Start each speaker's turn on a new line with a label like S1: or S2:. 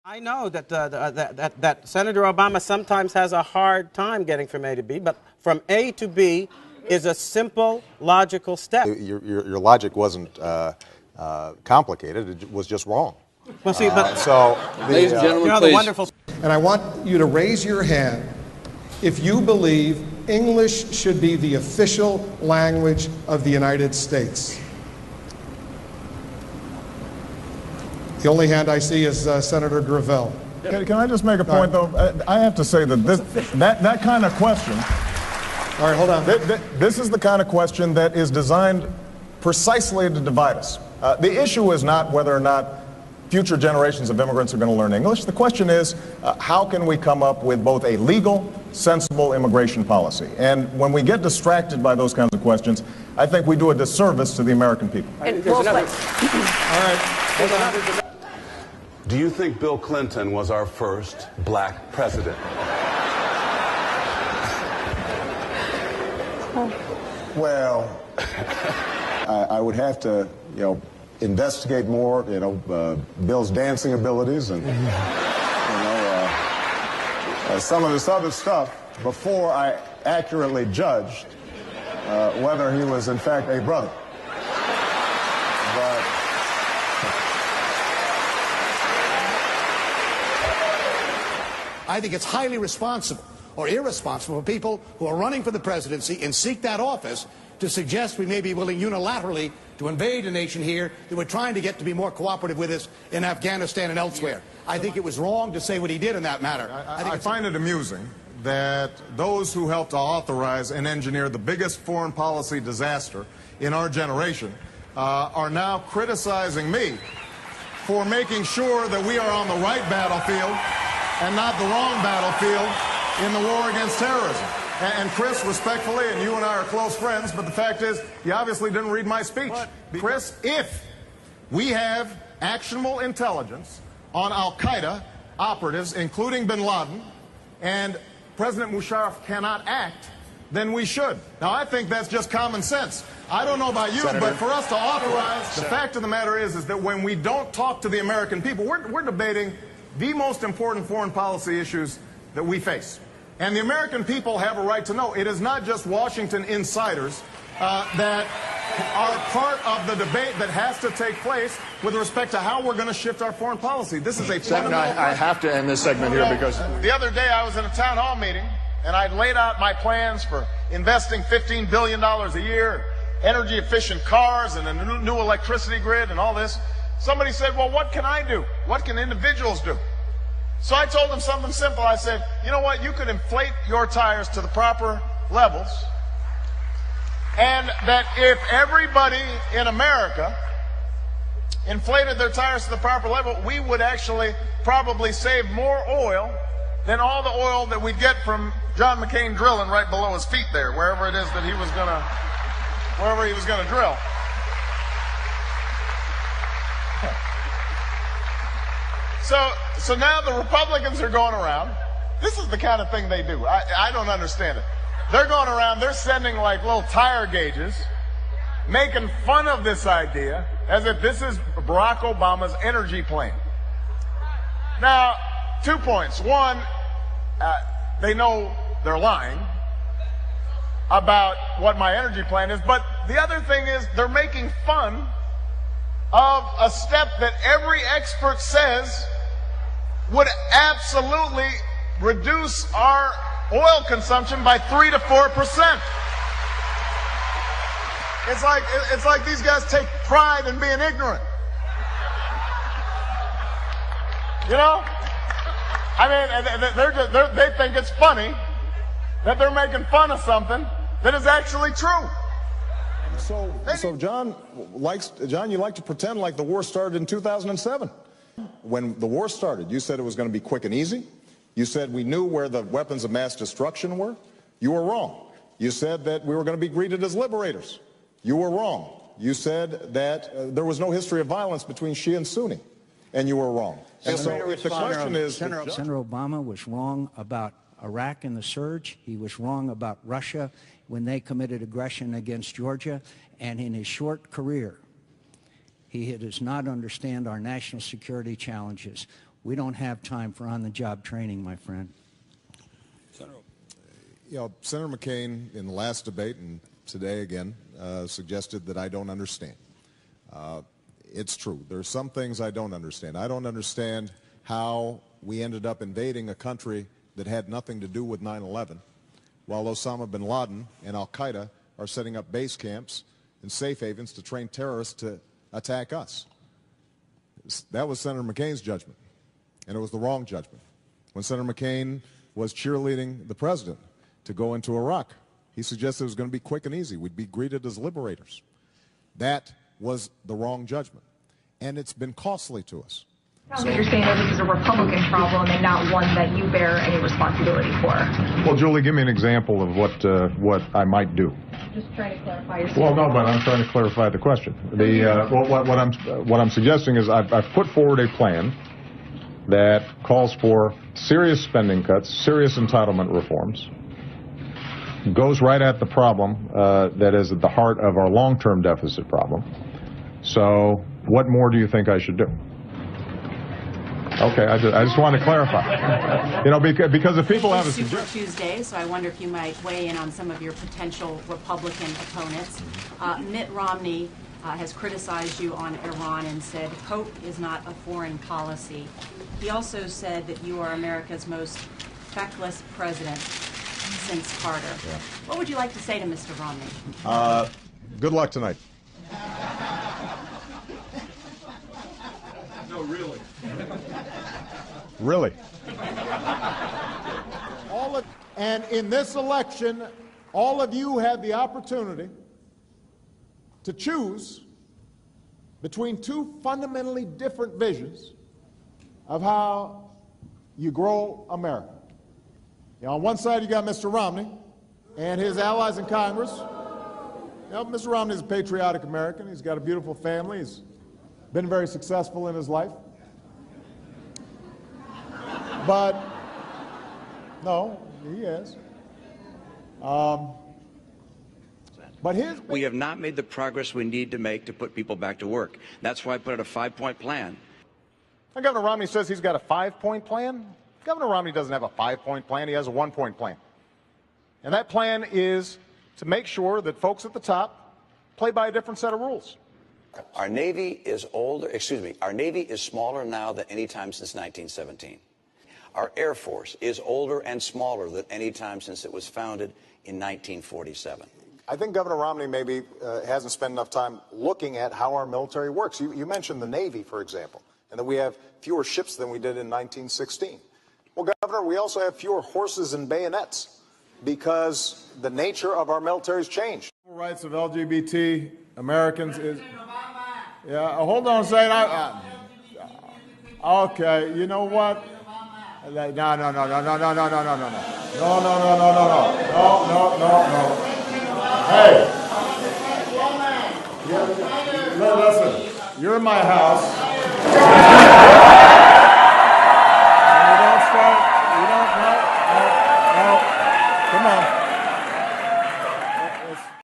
S1: I know that, that Senator Obama sometimes has a hard time getting from A to B, but from A to B is a simple, logical step.
S2: Your logic wasn't complicated, it was just wrong.
S1: Well, see, but
S3: ladies and gentlemen,
S1: you know,
S3: please.
S1: the wonderful.
S4: And I want you to raise your hand if you believe English should be the official language of the United States. The only hand I see is Senator Gravel.
S5: Can I just make a point, though? I have to say that that kind of question.
S4: All right, hold on.
S5: This is the kind of question that is designed precisely to divide us. The issue is not whether or not future generations of immigrants are going to learn English. The question is, how can we come up with both a legal, sensible immigration policy? And when we get distracted by those kinds of questions, I think we do a disservice to the American people.
S4: All right, hold on.
S6: Do you think Bill Clinton was our first black president?
S7: Well, I would have to, investigate more, Bill's dancing abilities and, some of this other stuff before I accurately judged whether he was in fact a brother. But
S8: I think it's highly responsible or irresponsible for people who are running for the presidency and seek that office to suggest we may be willing unilaterally to invade a nation here that we're trying to get to be more cooperative with us in Afghanistan and elsewhere. I think it was wrong to say what he did in that matter.
S5: I find it amusing that those who helped to authorize and engineer the biggest foreign policy disaster in our generation are now criticizing me for making sure that we are on the right battlefield and not the wrong battlefield in the war against terrorism. And Chris, respectfully, and you and I are close friends, but the fact is, you obviously didn't read my speech. Chris, if we have actionable intelligence on al-Qaeda operatives, including bin Laden, and President Musharraf cannot act, then we should. Now, I think that's just common sense. I don't know about you, Senator, but for us to authorize, the fact of the matter is that when we don't talk to the American people, we're debating the most important foreign policy issues that we face. And the American people have a right to know. It is not just Washington insiders that are part of the debate that has to take place with respect to how we're going to shift our foreign policy. This is a fundamental
S9: I have to end this segment here because
S5: the other day I was in a town hall meeting and I laid out my plans for investing $15 billion a year, energy efficient cars and a new electricity grid and all this. Somebody said, well, what can I do? What can individuals do? So I told them something simple. I said, you know what? You could inflate your tires to the proper levels, and that if everybody in America inflated their tires to the proper level, we would actually probably save more oil than all the oil that we'd get from John McCain drilling right below his feet there, wherever it is that he was gonna drill. So now the Republicans are going around. This is the kind of thing they do. I don't understand it. They're going around, they're sending like little tire gauges, making fun of this idea as if this is Barack Obama's energy plan. Now, 2 points. One, they know they're lying about what my energy plan is, but the other thing is they're making fun of a step that every expert says would absolutely reduce our oil consumption by 3 to 4%. It's like these guys take pride in being ignorant. You know? I mean, they think it's funny that they're making fun of something that is actually true. So John, you like to pretend like the war started in 2007. When the war started, you said it was going to be quick and easy. You said we knew where the weapons of mass destruction were. You were wrong. You said that we were going to be greeted as liberators. You were wrong. You said that there was no history of violence between Shia and Sunni, and you were wrong. And so the question is,
S10: Senator Obama was wrong about Iraq and the surge. He was wrong about Russia when they committed aggression against Georgia. And in his short career, he does not understand our national security challenges. We don't have time for on-the-job training, my friend.
S5: You know, Senator McCain in the last debate and today again suggested that I don't understand. It's true. There are some things I don't understand. I don't understand how we ended up invading a country that had nothing to do with 9/11, while Osama bin Laden and Al-Qaeda are setting up base camps and safe havens to train terrorists to attack us. That was Senator McCain's judgment, and it was the wrong judgment. When Senator McCain was cheerleading the president to go into Iraq, he suggested it was going to be quick and easy. We'd be greeted as liberators. That was the wrong judgment, and it's been costly to us.
S3: So you're saying that this is a Republican problem and not one that you bear any responsibility for?
S7: Well, Julie, give me an example of what I might do.
S3: Just trying to clarify your
S7: Well,
S3: statement.
S7: no, but I'm trying to clarify the question. What I'm suggesting is I've put forward a plan that calls for serious spending cuts, serious entitlement reforms, goes right at the problem that is at the heart of our long-term deficit problem. So what more do you think I should do? Okay, I just want to clarify. You know, because if people have a
S11: Super
S7: suggestion...
S11: Tuesday, so I wonder if you might weigh in on some of your potential Republican opponents. Mitt Romney has criticized you on Iran and said hope is not a foreign policy. He also said that you are America's most feckless president since Carter.
S5: Yeah.
S11: What would you like to say to Mr. Romney?
S5: Good luck tonight.
S9: No, really.
S5: Really?
S12: And in this election, all of you had the opportunity to choose between two fundamentally different visions of how you grow America. You know, on one side, you got Mr. Romney and his allies in Congress. You know, Mr. Romney is a patriotic American. He's got a beautiful family. He's been very successful in his life. But, no, he is. But
S13: we have not made the progress we need to make to put people back to work. That's why I put out a 5-point plan.
S2: And Governor Romney says he's got a 5-point plan. Governor Romney doesn't have a 5-point plan. He has a 1-point plan. And that plan is to make sure that folks at the top play by a different set of rules.
S13: Our Navy is older, our Navy is smaller now than any time since 1917. Our Air Force is older and smaller than any time since it was founded in 1947.
S2: I think Governor Romney maybe hasn't spent enough time looking at how our military works. You mentioned the Navy, for example, and that we have fewer ships than we did in 1916. Well, Governor, we also have fewer horses and bayonets because the nature of our military has changed.
S12: the rights of LGBT Americans is... Yeah, hold on a second. Okay, you know what? No. Hey, listen. You're in my house.